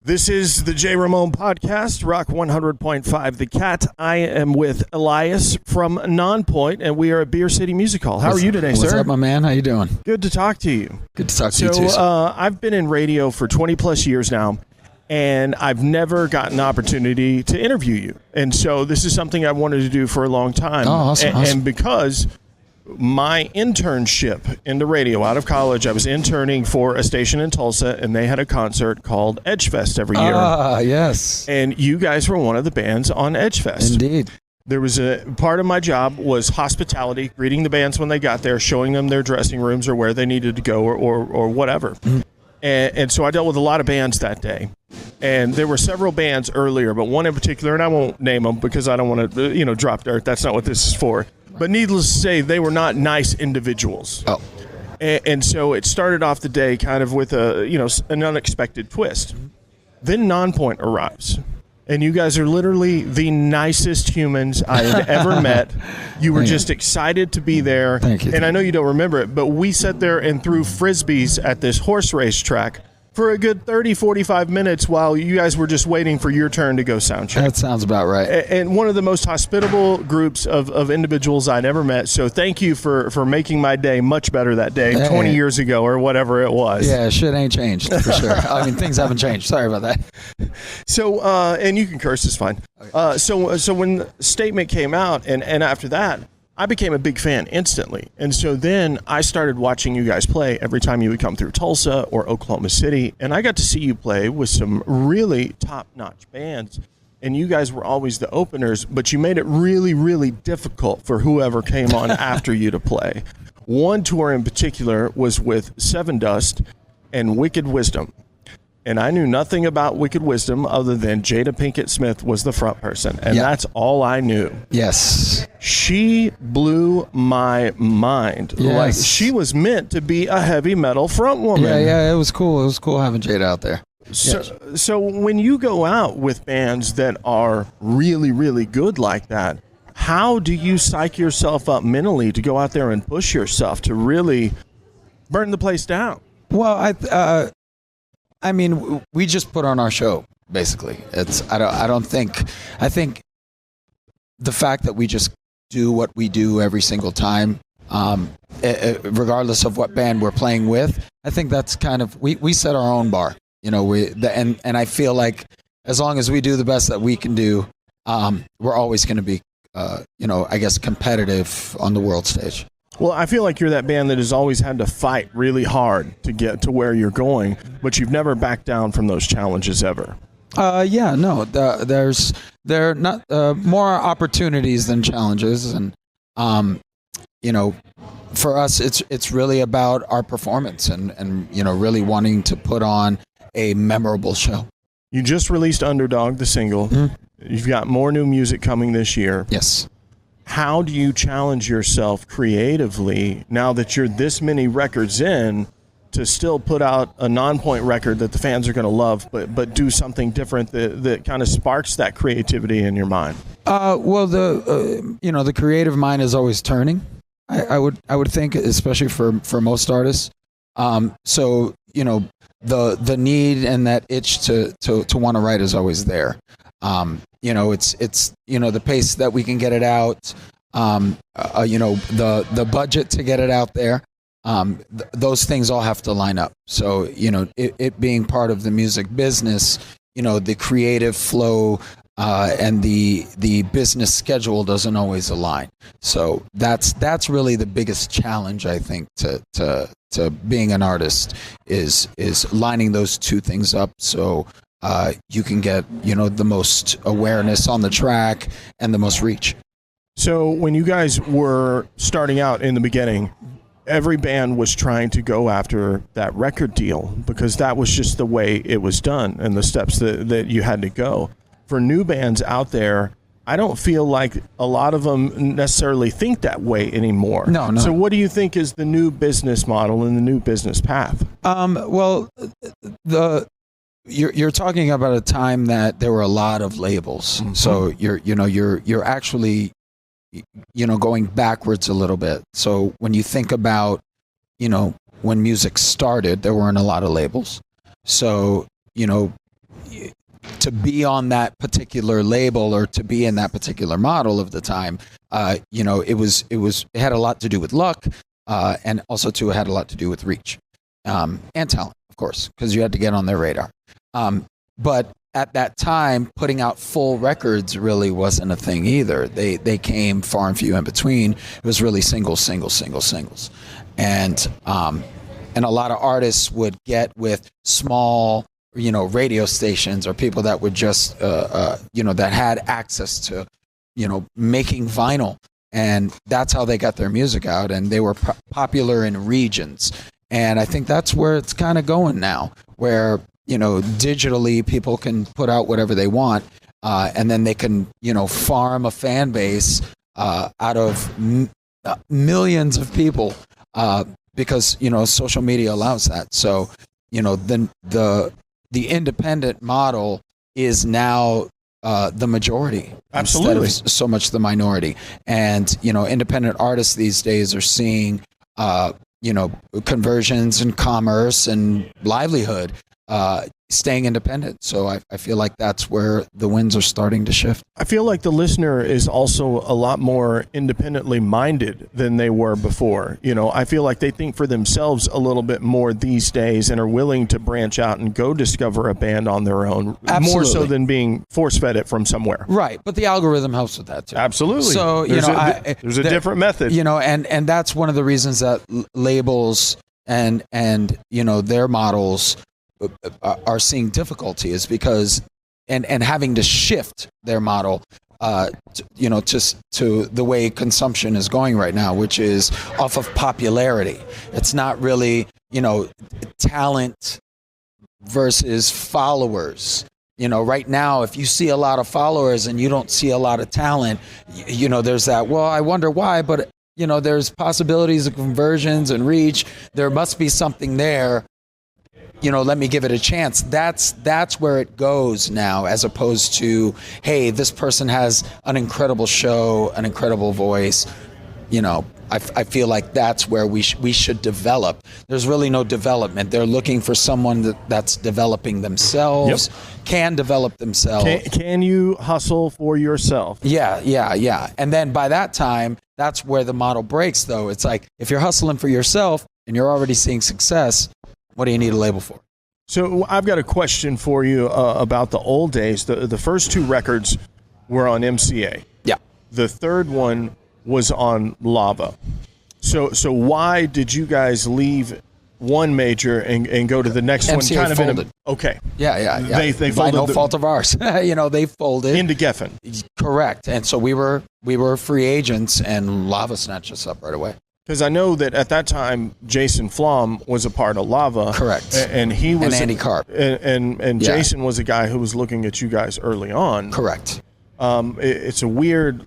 This is the J. Ramone podcast, Rock 100.5 The Cat. I am with Elias from Nonpoint, and we are at Beer City Music Hall. How are you today, sir? What's up, my man? How you doing? Good to talk to you. Good to talk to you, too. I've been in radio for 20-plus years now, and I've never gotten an opportunity to interview you. And so this is something I wanted to do for a long time. Oh, awesome. And because my internship in the radio out of college, I was interning for a station in Tulsa, and they had a concert called Edgefest every year. Ah, yes. And you guys were one of the bands on Edgefest. Indeed. There was a part of my job was hospitality, greeting the bands when they got there, showing them their dressing rooms or where they needed to go or whatever. Mm-hmm. And so I dealt with a lot of bands that day. And there were several bands earlier, but one in particular, and I won't name them because I don't want to, drop dirt. That's not what this is for. But needless to say, they were not nice individuals. Oh. And so it started off the day kind of with an unexpected twist. Then Nonpoint arrives. And you guys are literally the nicest humans I had ever met. You were just excited to be there. Thank you. And I know you don't remember it, but we sat there and threw Frisbees at this horse race track for a good 30, 45 minutes while you guys were just waiting for your turn to go sound check. That sounds about right. And one of the most hospitable groups of individuals I'd ever met. So thank you for making my day much better that day, 20 years ago or whatever it was. Yeah, shit ain't changed for sure. I mean, things haven't changed. Sorry about that. So, and you can curse, it's fine. So when the statement came out and after that, I became a big fan instantly. And so then I started watching you guys play every time you would come through Tulsa or Oklahoma City. And I got to see you play with some really top-notch bands. And you guys were always the openers, but you made it really, really difficult for whoever came on after you to play. One tour in particular was with Seven Dust and Wicked Wisdom. And I knew nothing about Wicked Wisdom other than Jada Pinkett Smith was the front person. And that's all I knew. Yes. She blew my mind. Yes. Like, she was meant to be a heavy metal front woman. Yeah, it was cool. It was cool having Jada out there. So when you go out with bands that are really, really good like that, how do you psych yourself up mentally to go out there and push yourself to really burn the place down? Well, I mean, we just put on our show, basically. I think the fact that we just do what we do every single time, regardless of what band we're playing with, I think that's kind of, we set our own bar, and I feel like as long as we do the best that we can do, we're always going to be, I guess competitive on the world stage. Well, I feel like you're that band that has always had to fight really hard to get to where you're going, but you've never backed down from those challenges ever. There are not more opportunities than challenges, and for us, it's really about our performance and really wanting to put on a memorable show. You just released Underdog, the single. Mm-hmm. You've got more new music coming this year. Yes. How do you challenge yourself creatively now that you're this many records in to still put out a Nonpoint record that the fans are going to love, but do something different that kind of sparks that creativity in your mind? The creative mind is always turning. I would think, especially for most artists. The need and that itch to want to write is always there. It's the pace that we can get it out, the budget to get it out there, those things all have to line up. So, it being part of the music business, the creative flow, and the business schedule doesn't always align. So that's really the biggest challenge, I think, to being an artist is lining those two things up. So, you can get, the most awareness on the track and the most reach. So when you guys were starting out in the beginning, every band was trying to go after that record deal because that was just the way it was done and the steps that you had to go. For new bands out there, I don't feel like a lot of them necessarily think that way anymore. No. So what do you think is the new business model and the new business path? You're talking about a time that there were a lot of labels. Mm-hmm. So you're actually going backwards a little bit. So when you think about when music started, there weren't a lot of labels. So to be on that particular label or to be in that particular model of the time, it had a lot to do with luck, and also too, it had a lot to do with reach, and talent, of course, because you had to get on their radar. But at that time, putting out full records really wasn't a thing either. They came far and few in between. It was really singles. And a lot of artists would get with small, radio stations or people that would just, that had access to, making vinyl. And that's how they got their music out. And they were popular in regions. And I think that's where it's kind of going now, where, digitally people can put out whatever they want. And then they can, farm a fan base out of millions of people because, social media allows that. So, then the independent model is now the majority. Absolutely. Instead of so much the minority. And, independent artists these days are seeing, conversions and commerce and livelihood, staying independent. So I feel like that's where the winds are starting to shift. I feel like the listener is also a lot more independently minded than they were before. I feel like they think for themselves a little bit more these days and are willing to branch out and go discover a band on their own. Absolutely. More so than being force-fed it from somewhere. Right. But the algorithm helps with that too. Absolutely. So, there's a different method. And that's one of the reasons that labels and their models are seeing difficulty is because and having to shift their model just to the way consumption is going right now, which is off of popularity. It's not really talent versus followers. Right now, if you see a lot of followers and you don't see a lot of talent, there's that, well, I wonder why, but there's possibilities of conversions and reach. There must be something there. Let me give it a chance. That's where it goes now, as opposed to, hey, this person has an incredible show, an incredible voice. I feel like that's where we should develop. There's really no development. They're looking for someone that's developing themselves, can develop themselves. Can you hustle for yourself? Yeah. And then by that time, that's where the model breaks, though. It's like, if you're hustling for yourself and you're already seeing success, what do you need a label for? So I've got a question for you about the old days. The first two records were on MCA. Yeah. The third one was on Lava. So why did you guys leave one major and go to the next MCA one? Kind folded. of okay. Yeah. They by folded. No fault of ours. They folded into Geffen. Correct. And so we were free agents, and Lava snatched us up right away. Because I know that at that time, Jason Flom was a part of Lava. Correct. And he was... And Andy Karp. And Jason was a guy who was looking at you guys early on. Correct. It's a weird,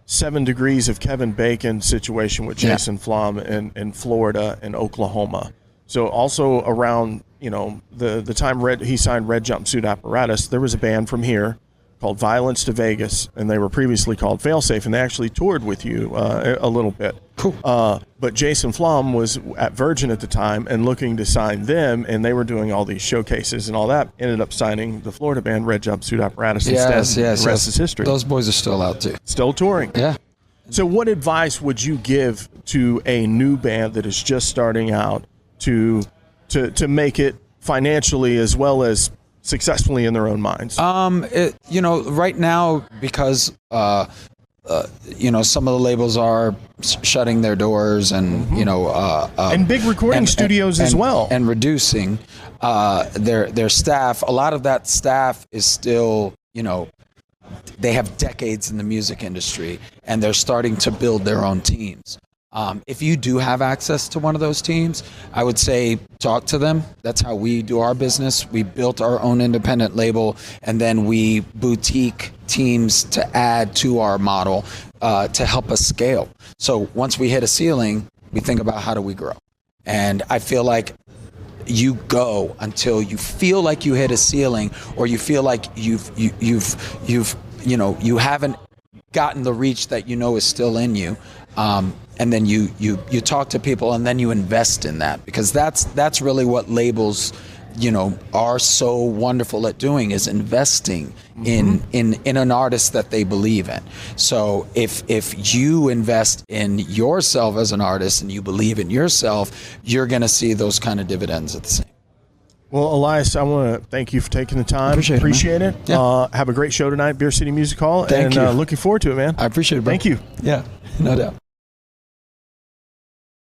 7 degrees of Kevin Bacon situation with Jason Flom in Florida and Oklahoma. So also around, the time he signed Red Jumpsuit Apparatus, there was a band from here called Violence to Vegas, and they were previously called Failsafe, and they actually toured with you a little bit. Cool. But Jason Flom was at Virgin at the time and looking to sign them, and they were doing all these showcases and all that. Ended up signing the Florida band Red Jumpsuit Apparatus instead. The rest is history. Those boys are still out too. Still touring. Yeah. So what advice would you give to a new band that is just starting out to make it financially as well as successfully in their own minds? Right now, because some of the labels are shutting their doors, and and big recording studios as well, and reducing their staff. A lot of that staff is still, they have decades in the music industry, and they're starting to build their own teams. If you do have access to one of those teams, I would say talk to them. That's how we do our business. We built our own independent label, and then we boutique teams to add to our model to help us scale. So once we hit a ceiling, we think about how do we grow. And I feel like you go until you feel like you hit a ceiling, or you feel like you haven't gotten the reach that is still in you. And then you talk to people, and then you invest in that, because that's really what labels are so wonderful at doing is investing in an artist that they believe in. So if you invest in yourself as an artist and you believe in yourself, you're going to see those kind of dividends at the same. Well, Elias, I want to thank you for taking the time. Appreciate it. Yeah. Have a great show tonight, Beer City Music Hall. Thank you. Looking forward to it, man. I appreciate it, bro. Thank you. Yeah, no doubt.